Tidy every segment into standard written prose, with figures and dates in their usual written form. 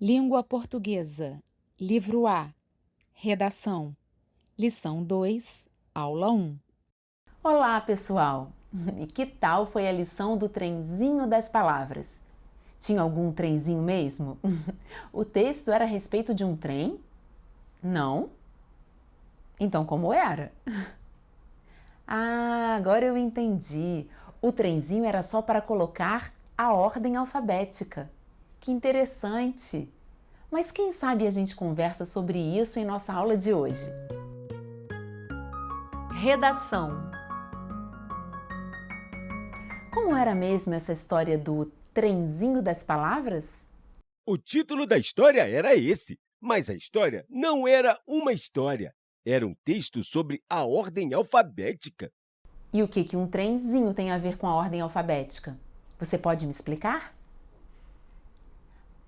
Língua Portuguesa, Livro A, Redação, Lição 2, Aula 1. Olá, pessoal! E que tal foi a lição do trenzinho das palavras? Tinha algum trenzinho mesmo? O texto era a respeito de um trem? Não? Então, como era? Ah, agora eu entendi. O trenzinho era só para colocar a ordem alfabética. Que interessante! Mas quem sabe a gente conversa sobre isso em nossa aula de hoje? Redação. Como era mesmo essa história do trenzinho das palavras? O título da história era esse, mas a história não era uma história. Era um texto sobre a ordem alfabética. E o que um trenzinho tem a ver com a ordem alfabética? Você pode me explicar?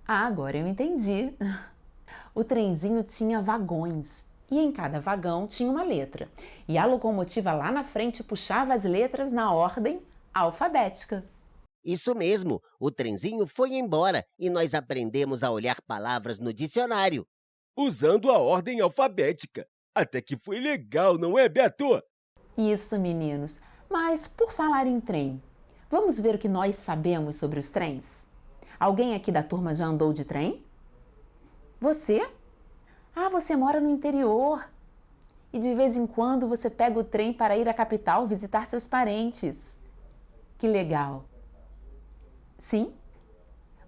Ah, agora eu entendi. O trenzinho tinha vagões e em cada vagão tinha uma letra. E a locomotiva lá na frente puxava as letras na ordem alfabética. Isso mesmo, o trenzinho foi embora e nós aprendemos a olhar palavras no dicionário. Usando a ordem alfabética. Até que foi legal, não é, Beto? Isso, meninos. Mas por falar em trem, vamos ver o que nós sabemos sobre os trens? Alguém aqui da turma já andou de trem? Você? Ah, você mora no interior. E de vez em quando você pega o trem para ir à capital visitar seus parentes. Que legal! Sim?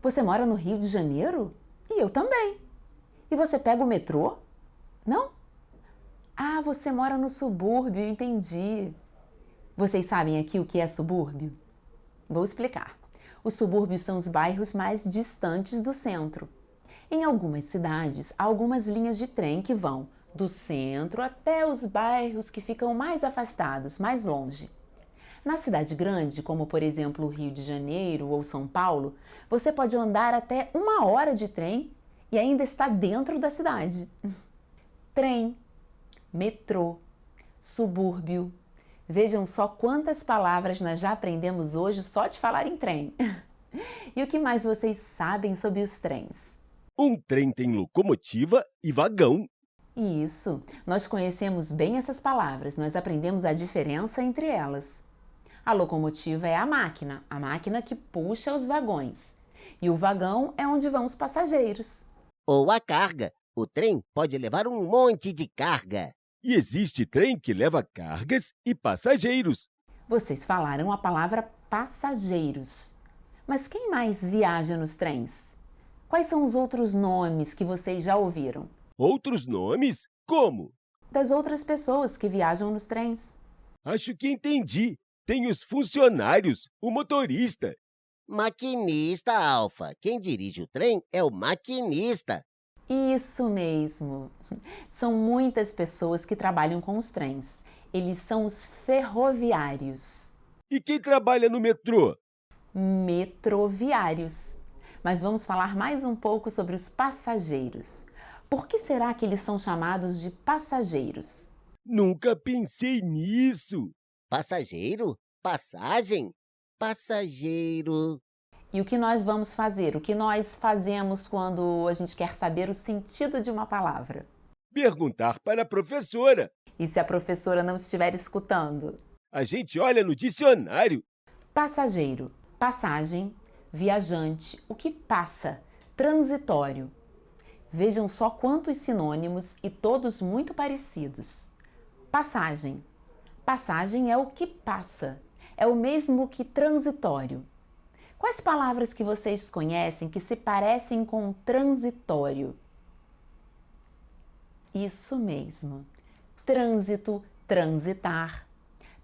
Você mora no Rio de Janeiro? E eu também. E você pega o metrô? Não? Ah, você mora no subúrbio, entendi. Vocês sabem aqui o que é subúrbio? Vou explicar. Os subúrbios são os bairros mais distantes do centro. Em algumas cidades, há algumas linhas de trem que vão do centro até os bairros que ficam mais afastados, mais longe. Na cidade grande, como por exemplo o Rio de Janeiro ou São Paulo, você pode andar até 1 hora de trem e ainda está dentro da cidade. Trem, metrô, subúrbio. Vejam só quantas palavras nós já aprendemos hoje só de falar em trem. E o que mais vocês sabem sobre os trens? Um trem tem locomotiva e vagão. Isso, nós conhecemos bem essas palavras, nós aprendemos a diferença entre elas. A locomotiva é a máquina que puxa os vagões. E o vagão é onde vão os passageiros. Ou a carga. O trem pode levar um monte de carga. E existe trem que leva cargas e passageiros. Vocês falaram a palavra passageiros. Mas quem mais viaja nos trens? Quais são os outros nomes que vocês já ouviram? Outros nomes? Como? Das outras pessoas que viajam nos trens. Acho que entendi. Tem os funcionários, o motorista. Maquinista, Alfa. Quem dirige o trem é o maquinista. Isso mesmo. São muitas pessoas que trabalham com os trens. Eles são os ferroviários. E quem trabalha no metrô? Metroviários. Mas vamos falar mais um pouco sobre os passageiros. Por que será que eles são chamados de passageiros? Nunca pensei nisso. Passageiro? Passagem? Passageiro. E o que nós vamos fazer? O que nós fazemos quando a gente quer saber o sentido de uma palavra? Perguntar para a professora. E se a professora não estiver escutando? A gente olha no dicionário. Passageiro, passagem, viajante, o que passa, transitório. Vejam só quantos sinônimos e todos muito parecidos. Passagem. Passagem é o que passa, é o mesmo que transitório. Quais palavras que vocês conhecem que se parecem com transitório? Isso mesmo. Trânsito, transitar.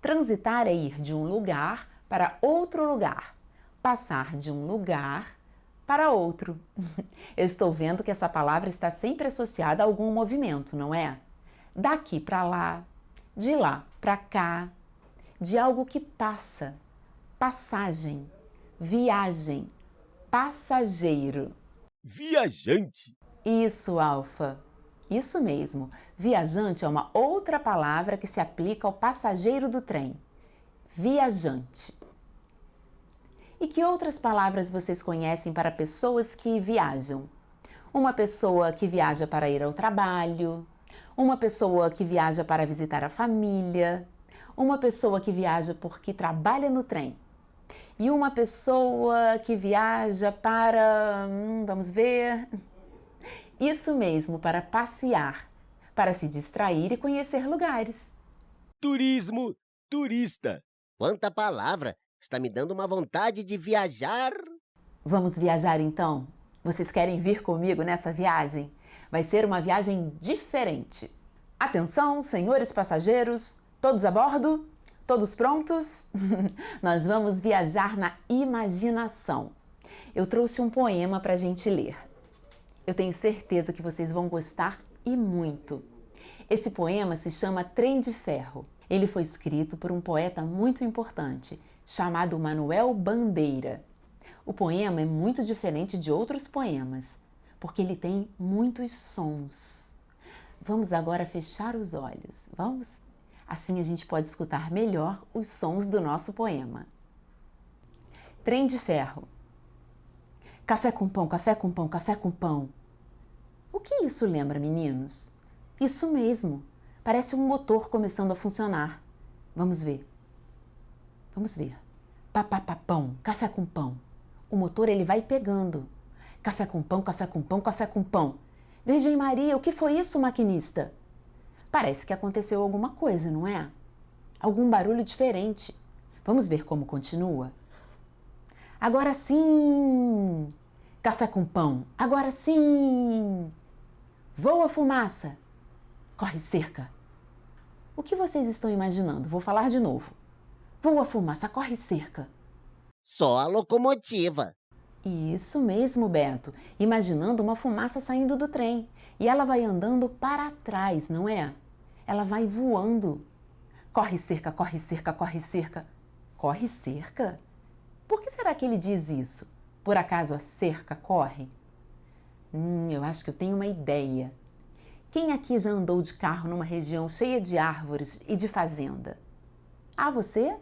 Transitar é ir de um lugar para outro lugar. Passar de um lugar para outro. Eu estou vendo que essa palavra está sempre associada a algum movimento, não é? Daqui para lá, de lá para cá, de algo que passa. Passagem, viagem, passageiro. Viajante. Isso, Alfa. Isso mesmo. Viajante é uma outra palavra que se aplica ao passageiro do trem. Viajante. E que outras palavras vocês conhecem para pessoas que viajam? uma pessoa que viaja para ir ao trabalho, uma pessoa que viaja para visitar a família, uma pessoa que viaja porque trabalha no trem e uma pessoa que viaja para, vamos ver, isso mesmo, para passear, para se distrair e conhecer lugares. Turismo, turista. Quanta palavra! Está me dando uma vontade de viajar. Vamos viajar então? Vocês querem vir comigo nessa viagem? Vai ser uma viagem diferente. Atenção, senhores passageiros, todos a bordo? Todos prontos? Nós vamos viajar na imaginação. Eu trouxe um poema para a gente ler. Eu tenho certeza que vocês vão gostar e muito. Esse poema se chama Trem de Ferro. Ele foi escrito por um poeta muito importante, chamado Manuel Bandeira. O poema é muito diferente de outros poemas, porque ele tem muitos sons. Vamos agora fechar os olhos, vamos? Assim a gente pode escutar melhor os sons do nosso poema. Trem de ferro. Café com pão, café com pão, café com pão. O que isso lembra, meninos? Isso mesmo, parece um motor começando a funcionar. Vamos ver. Vamos ver. Papapapão, café com pão. O motor ele vai pegando. Café com pão, café com pão, café com pão. Virgem Maria, o que foi isso, maquinista? Parece que aconteceu alguma coisa, não é? Algum barulho diferente. Vamos ver como continua? Agora sim! Café com pão, agora sim! Voa fumaça! Corre cerca! O que vocês estão imaginando? Vou falar de novo. Voa fumaça, corre cerca! Só a locomotiva. Isso mesmo, Beto. Imaginando uma fumaça saindo do trem. E ela vai andando para trás, não é? Ela vai voando. Corre cerca, corre cerca, corre cerca. Corre cerca? Por que será que ele diz isso? Por acaso a cerca corre? Eu acho que eu tenho uma ideia. Quem aqui já andou de carro numa região cheia de árvores e de fazenda? Ah, você?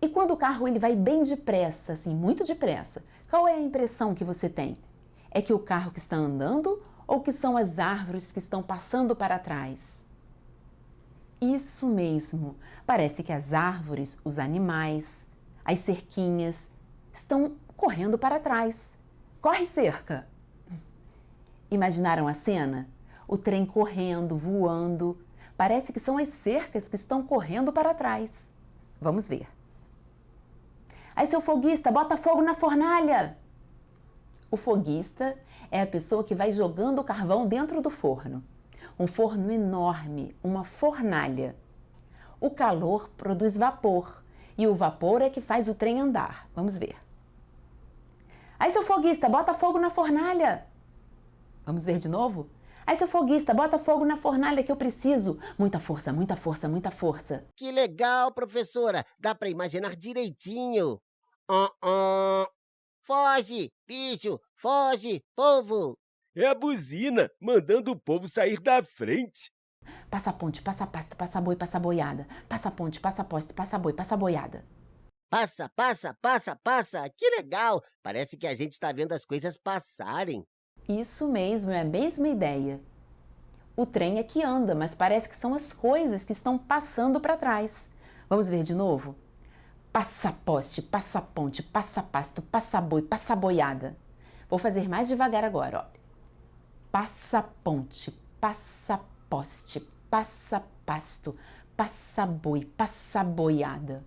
E quando o carro ele vai bem depressa, assim, muito depressa, qual é a impressão que você tem? É que o carro que está andando ou que são as árvores que estão passando para trás? Isso mesmo, parece que as árvores, os animais, as cerquinhas estão correndo para trás. Corre cerca! Imaginaram a cena? O trem correndo, voando. Parece que são as cercas que estão correndo para trás. Vamos ver. Aí, seu foguista, bota fogo na fornalha! O foguista é a pessoa que vai jogando o carvão dentro do forno. Um forno enorme, uma fornalha. O calor produz vapor e o vapor é que faz o trem andar. Vamos ver. Aí, seu foguista, bota fogo na fornalha! Vamos ver de novo? Aí, seu foguista, bota fogo na fornalha que eu preciso. Muita força, muita força, muita força. Que legal, professora. Dá para imaginar direitinho. Foge, bicho, foge, povo. É a buzina, mandando o povo sair da frente. Passa ponte, passa pasto, passa boi, passa boiada. Passa ponte, passa poste, passa boi, passa boiada. Passa, passa, passa, passa. Que legal. Parece que a gente está vendo as coisas passarem. Isso mesmo, é a mesma ideia. O trem é que anda, mas parece que são as coisas que estão passando para trás. Vamos ver de novo? Passa poste, passa ponte, passa pasto, passa boi, passa boiada. Vou fazer mais devagar agora, olha. Passa ponte, passa poste, passa pasto, passa boi, passa boiada.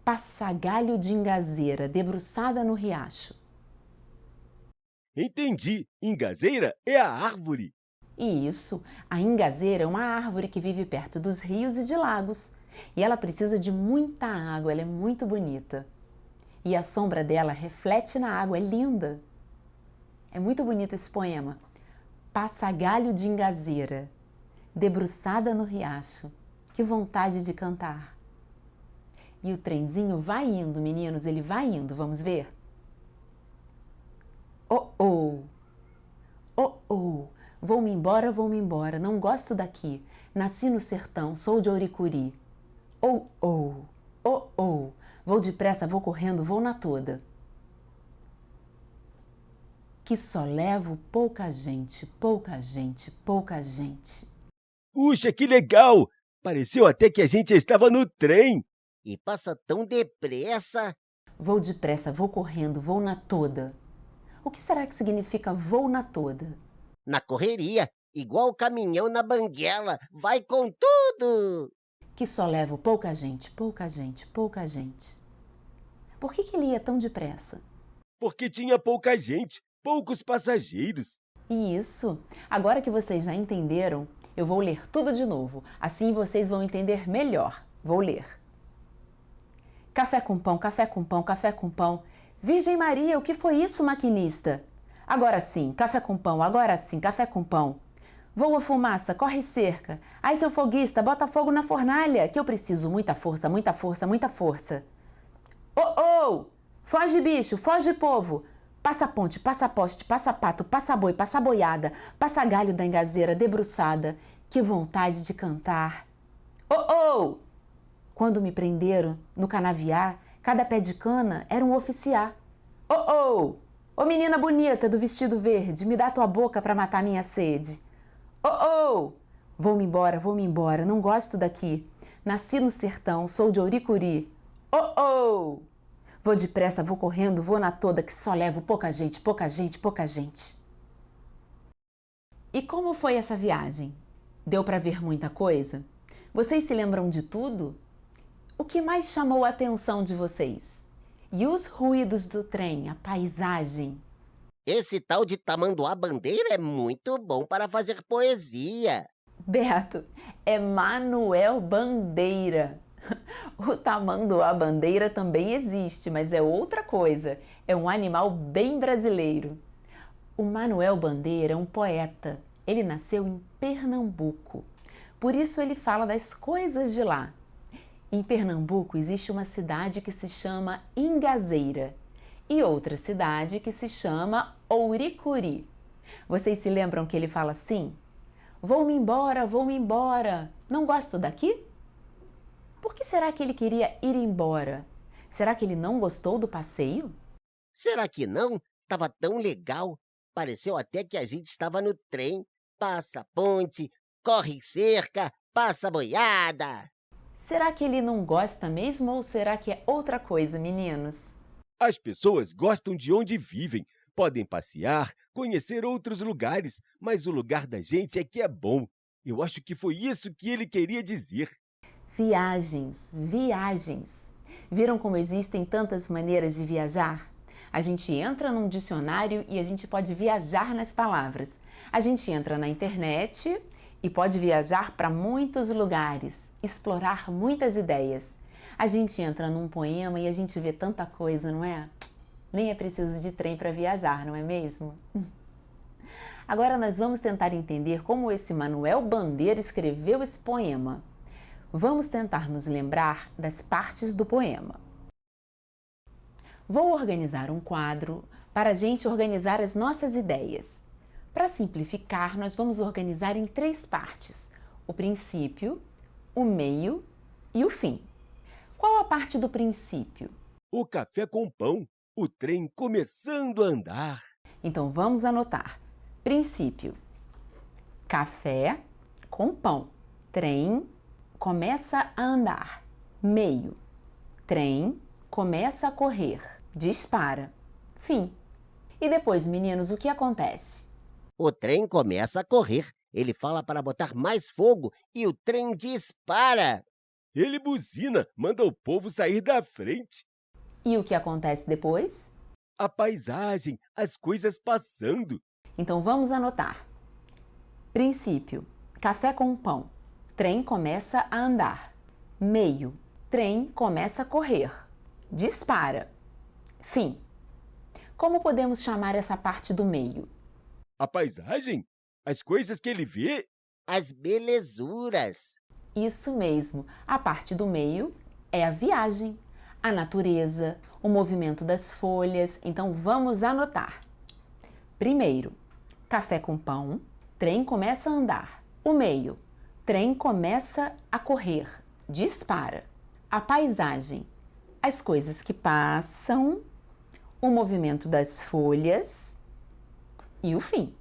Passa galho de engazeira, debruçada no riacho. Entendi. Engazeira é a árvore. Isso, a engazeira é uma árvore que vive perto dos rios e de lagos. E ela precisa de muita água, ela é muito bonita. E a sombra dela reflete na água, é linda. É muito bonito esse poema. Passa galho de engazeira, debruçada no riacho. Que vontade de cantar. E o trenzinho vai indo, meninos, ele vai indo, vamos ver? Oh, oh, oh, oh, vou-me embora, não gosto daqui. Nasci no sertão, sou de Ouricuri. Oh, oh, oh, oh, vou depressa, vou correndo, vou na toda. que só levo pouca gente, pouca gente, pouca gente. Puxa, que legal! Pareceu até que a gente estava no trem. E passa tão depressa. Vou depressa, vou correndo, vou na toda. O que será que significa vou na toda? Na correria, igual o caminhão na banguela. Vai com tudo! Que só levo pouca gente, pouca gente, pouca gente. Por que ele ia tão depressa? Porque tinha pouca gente, poucos passageiros. Isso! Agora que vocês já entenderam, eu vou ler tudo de novo. Assim vocês vão entender melhor. Vou ler. Café com pão, café com pão, café com pão. Virgem Maria, o que foi isso, maquinista? Agora sim, café com pão, agora sim, café com pão. Voa fumaça, corre cerca. Ai, seu foguista, bota fogo na fornalha, que eu preciso muita força, muita força, muita força. Oh, oh! Foge, bicho, foge, povo. Passa ponte, passa poste, passa pato, passa boi, passa boiada, passa galho da engazeira debruçada. Que vontade de cantar. Oh, oh! Quando me prenderam no canaviar, cada pé de cana era um oficiar. Oh, oh! Ô menina bonita do vestido verde, me dá tua boca pra matar minha sede. Oh, oh! Vou-me embora, não gosto daqui. Nasci no sertão, sou de Ouricuri. Oh, oh! Vou depressa, vou correndo, vou na toda, que só levo pouca gente, pouca gente, pouca gente. E como foi essa viagem? Deu pra ver muita coisa? Vocês se lembram de tudo? O que mais chamou a atenção de vocês? E os ruídos do trem, a paisagem? Esse tal de tamanduá-bandeira é muito bom para fazer poesia. Beto, é Manuel Bandeira. O tamanduá-bandeira também existe, mas é outra coisa. É um animal bem brasileiro. O Manuel Bandeira é um poeta. Ele nasceu em Pernambuco. Por isso ele fala das coisas de lá. Em Pernambuco existe uma cidade que se chama Ingazeira e outra cidade que se chama Ouricuri. Vocês se lembram que ele fala assim? Vou-me embora, não gosto daqui? Por que será que ele queria ir embora? Será que ele não gostou do passeio? Será que não? Tava tão legal. Pareceu até que a gente estava no trem. Passa ponte, corre cerca, passa boiada. Será que ele não gosta mesmo ou será que é outra coisa, meninos? As pessoas gostam de onde vivem, podem passear, conhecer outros lugares, mas o lugar da gente é que é bom. Eu acho que foi isso que ele queria dizer. Viagens, viagens. Viram como existem tantas maneiras de viajar? A gente entra num dicionário e a gente pode viajar nas palavras. A gente entra na internet e pode viajar para muitos lugares, explorar muitas ideias. A gente entra num poema e a gente vê tanta coisa, não é? Nem é preciso de trem para viajar, não é mesmo? Agora nós vamos tentar entender como esse Manuel Bandeira escreveu esse poema. Vamos tentar nos lembrar das partes do poema. Vou organizar um quadro para a gente organizar as nossas ideias. Para simplificar, nós vamos organizar em 3 partes: o princípio, o meio e o fim. Qual a parte do princípio? O café com pão, o trem começando a andar. Então vamos anotar. Princípio: café com pão. Trem começa a andar. Meio: trem começa a correr. Dispara. Fim. E depois, meninos, o que acontece? O trem começa a correr. Ele fala para botar mais fogo e o trem dispara. Ele buzina, manda o povo sair da frente. E o que acontece depois? A paisagem, as coisas passando. Então vamos anotar. Princípio: café com pão. Trem começa a andar. Meio: trem começa a correr. Dispara. Fim. Como podemos chamar essa parte do meio? A paisagem, as coisas que ele vê. As belezuras. Isso mesmo. A parte do meio é a viagem, a natureza, o movimento das folhas. Então vamos anotar. Primeiro: café com pão. Trem começa a andar. O meio: trem começa a correr. Dispara. A paisagem: as coisas que passam, o movimento das folhas. E o fim.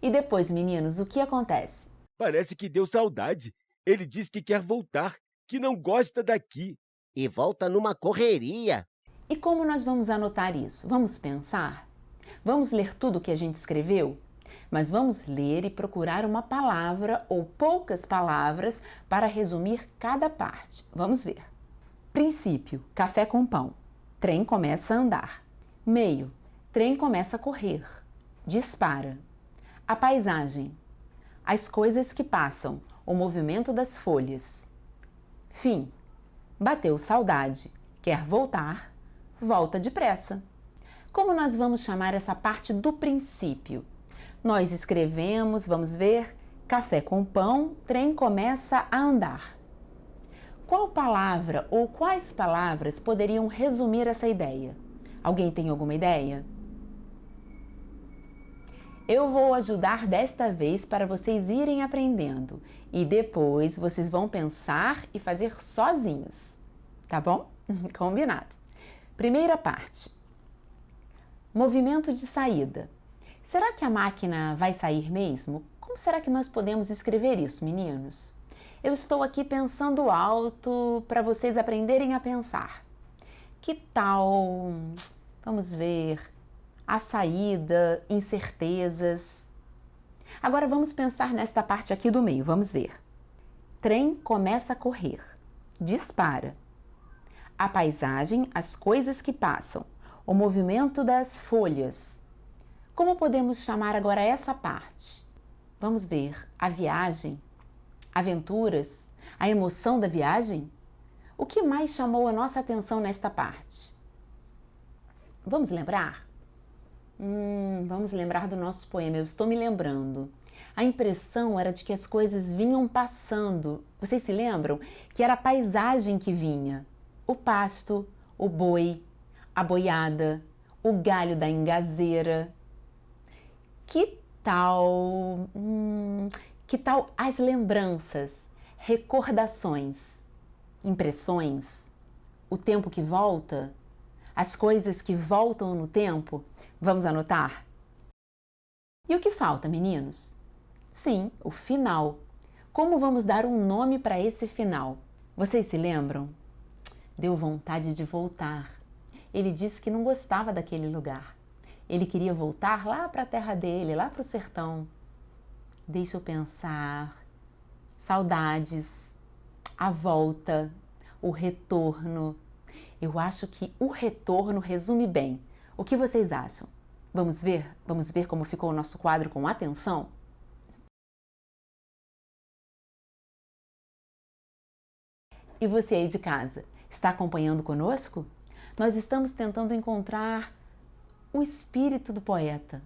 E depois, meninos, o que acontece? Parece que deu saudade. Ele diz que quer voltar, que não gosta daqui. E volta numa correria. E como nós vamos anotar isso? Vamos pensar? Vamos ler tudo o que a gente escreveu? Mas vamos ler e procurar uma palavra ou poucas palavras para resumir cada parte. Vamos ver. Princípio, café com pão. Trem começa a andar. Meio, trem começa a correr. Dispara. A paisagem. As coisas que passam, o movimento das folhas. Fim. Bateu saudade. Quer voltar? Volta depressa. Como nós vamos chamar essa parte do princípio? Nós escrevemos, vamos ver, café com pão, trem começa a andar. Qual palavra ou quais palavras poderiam resumir essa ideia? Alguém tem alguma ideia? Eu vou ajudar desta vez para vocês irem aprendendo e depois vocês vão pensar e fazer sozinhos, tá bom? Combinado. Primeira parte. Movimento de saída. Será que a máquina vai sair mesmo? Como será que nós podemos escrever isso, meninos? Eu estou aqui pensando alto para vocês aprenderem a pensar. Que tal, vamos ver, a saída, incertezas. Agora vamos pensar nesta parte aqui do meio, vamos ver. Trem começa a correr, dispara. A paisagem, as coisas que passam, o movimento das folhas. Como podemos chamar agora essa parte? Vamos ver, a viagem, aventuras, a emoção da viagem? O que mais chamou a nossa atenção nesta parte? Vamos lembrar? Vamos lembrar do nosso poema. Eu estou me lembrando. A impressão era de que as coisas vinham passando. Vocês se lembram? Que era a paisagem que vinha. O pasto, o boi, a boiada, o galho da engazeira. Que tal as lembranças, recordações, impressões, o tempo que volta, as coisas que voltam no tempo? Vamos anotar? E o que falta, meninos? Sim, o final. Como vamos dar um nome para esse final? Vocês se lembram? Deu vontade de voltar. Ele disse que não gostava daquele lugar. Ele queria voltar lá para a terra dele, lá para o sertão. Deixa eu pensar. Saudades, a volta, o retorno. Eu acho que o retorno resume bem. O que vocês acham? Vamos ver? Vamos ver como ficou o nosso quadro com atenção? E você aí de casa, está acompanhando conosco? Nós estamos tentando encontrar o espírito do poeta,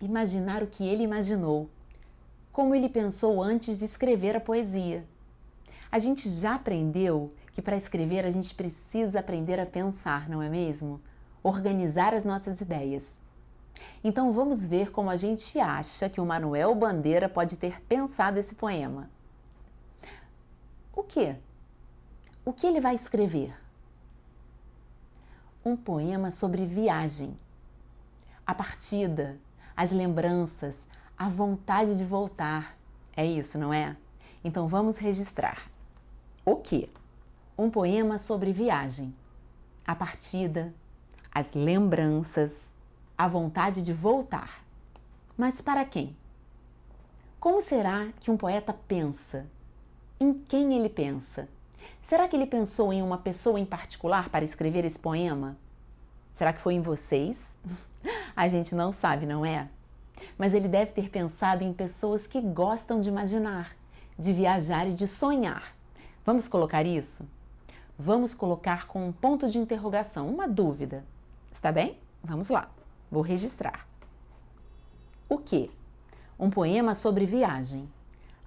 imaginar o que ele imaginou, como ele pensou antes de escrever a poesia. A gente já aprendeu que para escrever a gente precisa aprender a pensar, não é mesmo? Organizar as nossas ideias. Então vamos ver como a gente acha que o Manuel Bandeira pode ter pensado esse poema. O quê? O que ele vai escrever? Um poema sobre viagem. A partida, as lembranças, a vontade de voltar. É isso, não é? Então vamos registrar. O quê? Um poema sobre viagem. A partida, as lembranças, a vontade de voltar. Mas para quem? Como será que um poeta pensa? Em quem ele pensa? Será que ele pensou em uma pessoa em particular para escrever esse poema? Será que foi em vocês? A gente não sabe, não é? Mas ele deve ter pensado em pessoas que gostam de imaginar, de viajar e de sonhar. Vamos colocar isso? Vamos colocar com um ponto de interrogação, uma dúvida. Está bem? Vamos lá. Vou registrar. O quê? Um poema sobre viagem.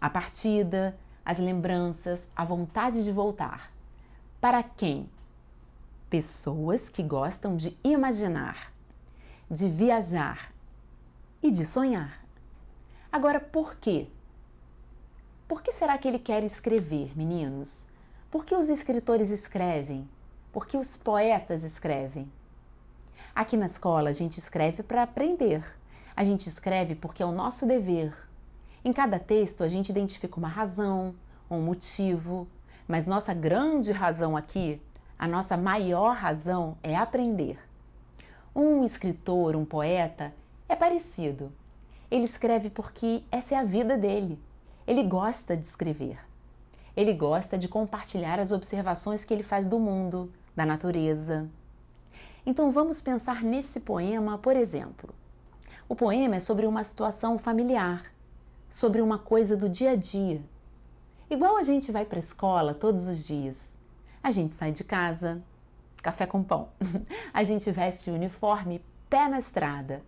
A partida, as lembranças, a vontade de voltar. Para quem? Pessoas que gostam de imaginar, de viajar e de sonhar. Agora, por quê? Por que será que ele quer escrever, meninos? Por que os escritores escrevem? Por que os poetas escrevem? Aqui na escola a gente escreve para aprender. A gente escreve porque é o nosso dever. Em cada texto a gente identifica uma razão, um motivo, mas nossa grande razão aqui, a nossa maior razão é aprender. Um escritor, um poeta, é parecido. Ele escreve porque essa é a vida dele. Ele gosta de escrever. Ele gosta de compartilhar as observações que ele faz do mundo, da natureza. Então vamos pensar nesse poema, por exemplo. O poema é sobre uma situação familiar, sobre uma coisa do dia a dia. Igual a gente vai para a escola todos os dias. A gente sai de casa, café com pão. A gente veste o uniforme, pé na estrada.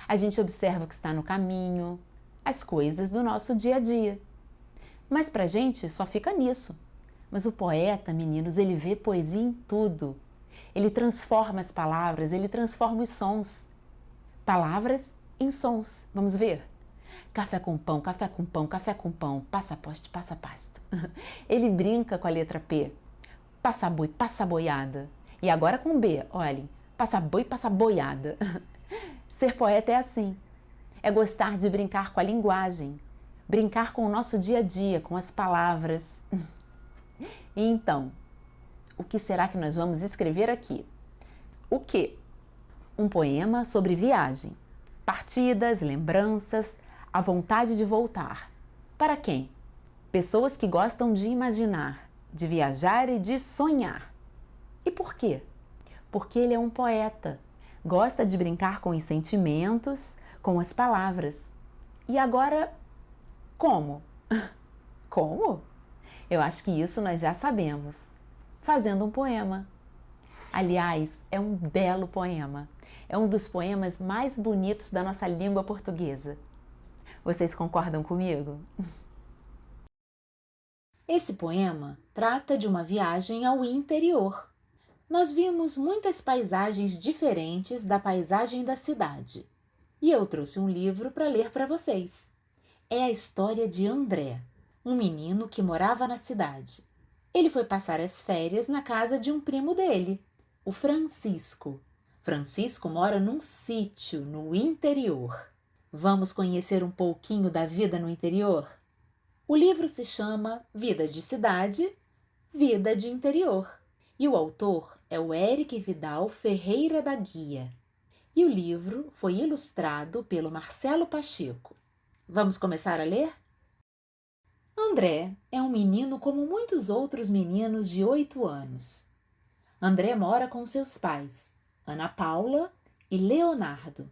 A gente observa o que está no caminho, as coisas do nosso dia a dia. Mas pra gente só fica nisso. Mas o poeta, meninos, ele vê poesia em tudo. Ele transforma as palavras, ele transforma os sons. Palavras em sons. Vamos ver? Café com pão, café com pão, café com pão, passa poste, passa pasto. Ele brinca com a letra P. Passa boi, passa boiada. E agora com B, olhem, passa boi, passa boiada. Ser poeta é assim. É gostar de brincar com a linguagem, brincar com o nosso dia a dia, com as palavras. E então, o que será que nós vamos escrever aqui? O quê? Um poema sobre viagem, partidas, lembranças, a vontade de voltar. Para quem? Pessoas que gostam de imaginar, de viajar e de sonhar. E por quê? Porque ele é um poeta, gosta de brincar com os sentimentos, com as palavras. E agora, como? Como? Eu acho que isso nós já sabemos. Fazendo um poema. Aliás, é um belo poema. É um dos poemas mais bonitos da nossa língua portuguesa. Vocês concordam comigo? Esse poema trata de uma viagem ao interior. Nós vimos muitas paisagens diferentes da paisagem da cidade. E eu trouxe um livro para ler para vocês. É a história de André, um menino que morava na cidade. Ele foi passar as férias na casa de um primo dele, o Francisco. Francisco mora num sítio no interior. Vamos conhecer um pouquinho da vida no interior? O livro se chama Vida de Cidade, Vida de Interior. E o autor é o Eric Vidal Ferreira da Guia. E o livro foi ilustrado pelo Marcelo Pacheco. Vamos começar a ler? André é um menino como muitos outros meninos de 8 anos. André mora com seus pais, Ana Paula e Leonardo.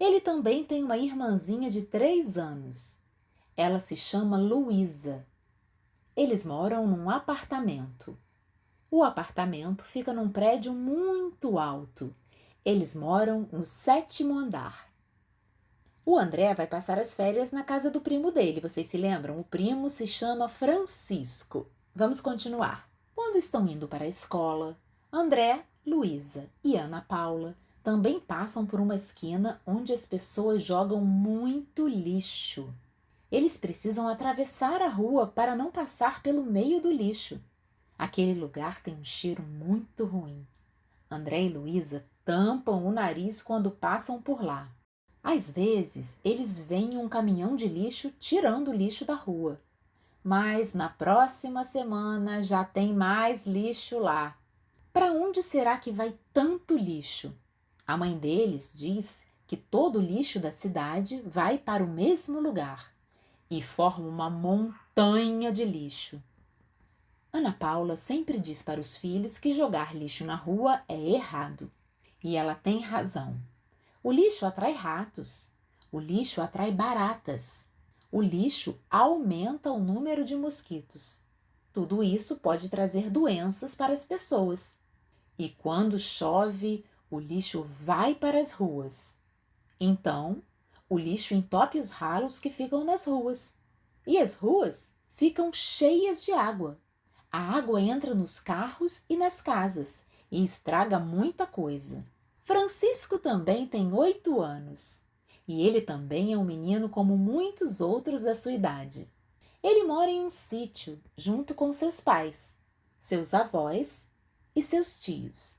Ele também tem uma irmãzinha de 3 anos. Ela se chama Luísa. Eles moram num apartamento. O apartamento fica num prédio muito alto. Eles moram no 7º andar. O André vai passar as férias na casa do primo dele. Vocês se lembram? O primo se chama Francisco. Vamos continuar. Quando estão indo para a escola, André, Luísa e Ana Paula também passam por uma esquina onde as pessoas jogam muito lixo. Eles precisam atravessar a rua para não passar pelo meio do lixo. Aquele lugar tem um cheiro muito ruim. André e Luísa tampam o nariz quando passam por lá. Às vezes, eles veem um caminhão de lixo tirando o lixo da rua. Mas na próxima semana já tem mais lixo lá. Para onde será que vai tanto lixo? A mãe deles diz que todo o lixo da cidade vai para o mesmo lugar e forma uma montanha de lixo. Ana Paula sempre diz para os filhos que jogar lixo na rua é errado. E ela tem razão. O lixo atrai ratos. O lixo atrai baratas. O lixo aumenta o número de mosquitos. Tudo isso pode trazer doenças para as pessoas. E quando chove, o lixo vai para as ruas. Então, o lixo entope os ralos que ficam nas ruas. E as ruas ficam cheias de água. A água entra nos carros e nas casas e estraga muita coisa. Francisco também tem 8 anos. E ele também é um menino como muitos outros da sua idade. Ele mora em um sítio junto com seus pais, seus avós e seus tios.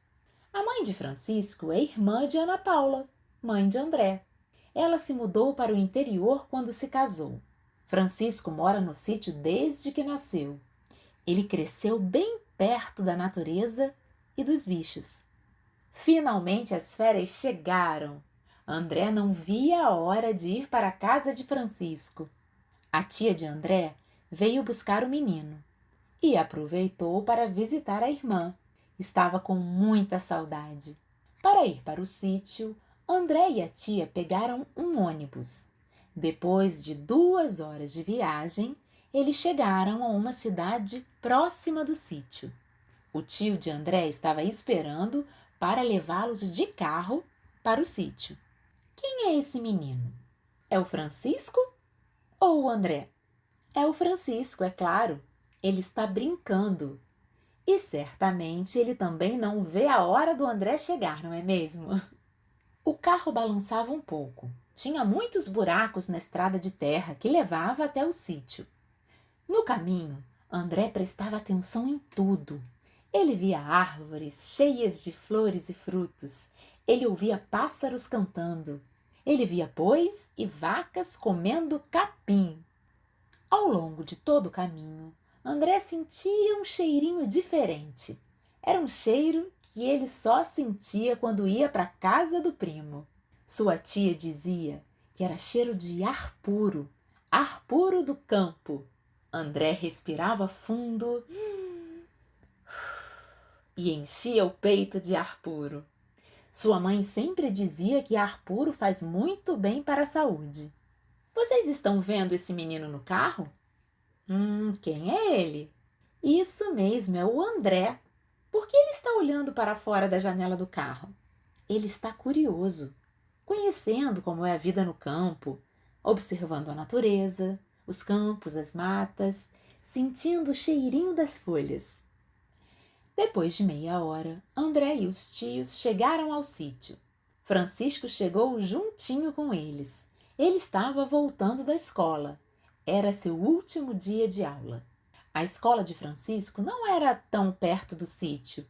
A mãe de Francisco é irmã de Ana Paula, mãe de André. Ela se mudou para o interior quando se casou. Francisco mora no sítio desde que nasceu. Ele cresceu bem perto da natureza e dos bichos. Finalmente as férias chegaram. André não via a hora de ir para a casa de Francisco. A tia de André veio buscar o menino e aproveitou para visitar a irmã. Estava com muita saudade. Para ir para o sítio, André e a tia pegaram um ônibus. Depois de 2 horas de viagem, eles chegaram a uma cidade próxima do sítio. O tio de André estava esperando para levá-los de carro para o sítio. Quem é esse menino? É o Francisco ou o André? É o Francisco, é claro. Ele está brincando. E certamente ele também não vê a hora do André chegar, não é mesmo? O carro balançava um pouco. Tinha muitos buracos na estrada de terra que levava até o sítio. No caminho, André prestava atenção em tudo. Ele via árvores cheias de flores e frutos. Ele ouvia pássaros cantando. Ele via bois e vacas comendo capim. Ao longo de todo o caminho, André sentia um cheirinho diferente. Era um cheiro que ele só sentia quando ia para a casa do primo. Sua tia dizia que era cheiro de ar puro do campo. André respirava fundo e enchia o peito de ar puro. Sua mãe sempre dizia que ar puro faz muito bem para a saúde. Vocês estão vendo esse menino no carro? Quem é ele? Isso mesmo, é o André. Por que ele está olhando para fora da janela do carro? Ele está curioso, conhecendo como é a vida no campo, observando a natureza, os campos, as matas, sentindo o cheirinho das folhas. Depois de meia hora, André e os tios chegaram ao sítio. Francisco chegou juntinho com eles. Ele estava voltando da escola. Era seu último dia de aula. A escola de Francisco não era tão perto do sítio,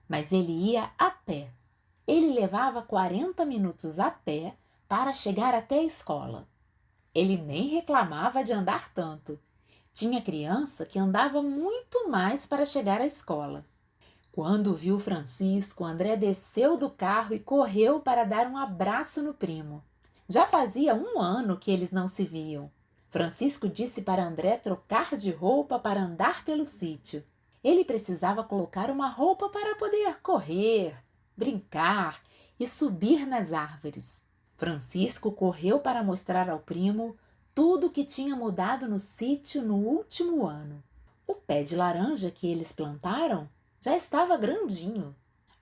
mas ele ia a pé. Ele levava 40 minutos a pé para chegar até a escola. Ele nem reclamava de andar tanto. Tinha criança que andava muito mais para chegar à escola. Quando viu Francisco, André desceu do carro e correu para dar um abraço no primo. Já fazia 1 ano que eles não se viam. Francisco disse para André trocar de roupa para andar pelo sítio. Ele precisava colocar uma roupa para poder correr, brincar e subir nas árvores. Francisco correu para mostrar ao primo tudo o que tinha mudado no sítio no último ano. O pé de laranja que eles plantaram já estava grandinho.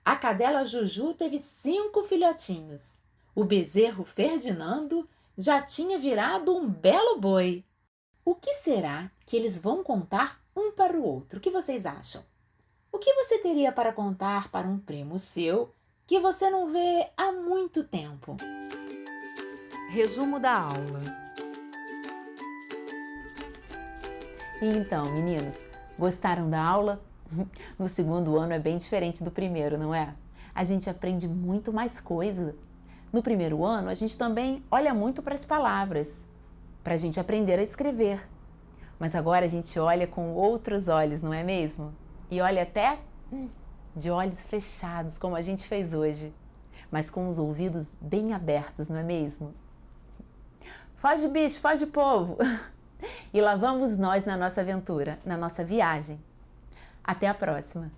A cadela Juju teve 5 filhotinhos. O bezerro Ferdinando já tinha virado um belo boi. O que será que eles vão contar um para o outro? O que vocês acham? O que você teria para contar para um primo seu que você não vê há muito tempo? Resumo da aula. E então, meninos, gostaram da aula? No 2º ano é bem diferente do primeiro, não é? A gente aprende muito mais coisa. No 1º ano, a gente também olha muito para as palavras, para a gente aprender a escrever. Mas agora a gente olha com outros olhos, não é mesmo? E olha até de olhos fechados, como a gente fez hoje, mas com os ouvidos bem abertos, não é mesmo? Foge, bicho, foge, povo! E lá vamos nós na nossa aventura, na nossa viagem. Até a próxima!